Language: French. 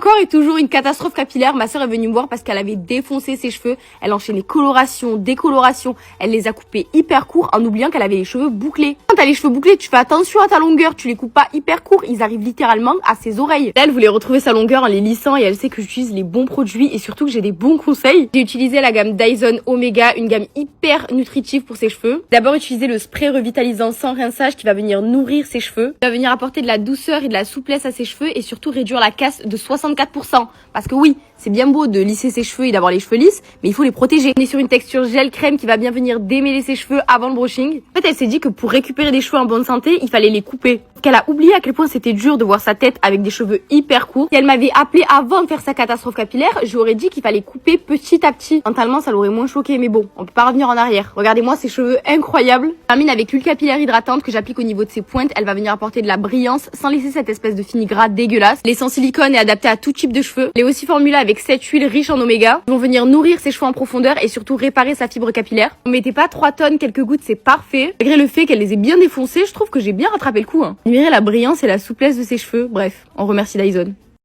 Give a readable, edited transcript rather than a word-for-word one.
Encore et toujours une catastrophe capillaire. Ma soeur est venue me voir parce qu'elle avait défoncé ses cheveux. Elle enchaînait coloration, décoloration. Elle les a coupés hyper courts en oubliant qu'elle avait les cheveux bouclés. Quand t'as les cheveux bouclés, tu fais attention à ta longueur. Tu les coupes pas hyper courts. Ils arrivent littéralement à ses oreilles. Là, elle voulait retrouver sa longueur en les lissant et elle sait que j'utilise les bons produits et surtout que j'ai des bons conseils. J'ai utilisé la gamme Dyson Omega, une gamme hyper nutritive pour ses cheveux. D'abord, utiliser le spray revitalisant sans rinçage qui va venir nourrir ses cheveux. Il va venir apporter de la douceur et de la souplesse à ses cheveux et surtout réduire la casse de 64%. Parce que oui, c'est bien beau de lisser ses cheveux et d'avoir les cheveux lisses, mais il faut les protéger. On est sur une texture gel crème qui va bien venir démêler ses cheveux avant le brushing. En fait, elle s'est dit que pour récupérer des cheveux en bonne santé, il fallait les couper. Qu'elle a oublié à quel point c'était dur de voir sa tête avec des cheveux hyper courts. Si elle m'avait appelé avant de faire sa catastrophe capillaire, j'aurais dit qu'il fallait couper petit à petit. Mentalement, ça l'aurait moins choqué, mais bon, on peut pas revenir en arrière. Regardez-moi ces cheveux incroyables. Je termine avec l'huile capillaire hydratante que j'applique au niveau de ses pointes. Elle va venir apporter de la brillance sans laisser cette espèce de fini gras dégueulasse. L'essence silicone est adaptée à tout type de cheveux. Elle est aussi formulée avec cette huile riche en oméga. Ils vont venir nourrir ses cheveux en profondeur et surtout réparer sa fibre capillaire. On mettait pas 3 tonnes, quelques gouttes, c'est parfait. Malgré le fait qu'elle les ait bien défoncées, je trouve que j'ai bien rattrapé le coup. Admirez la brillance et la souplesse de ses cheveux. Bref, on remercie Dyson.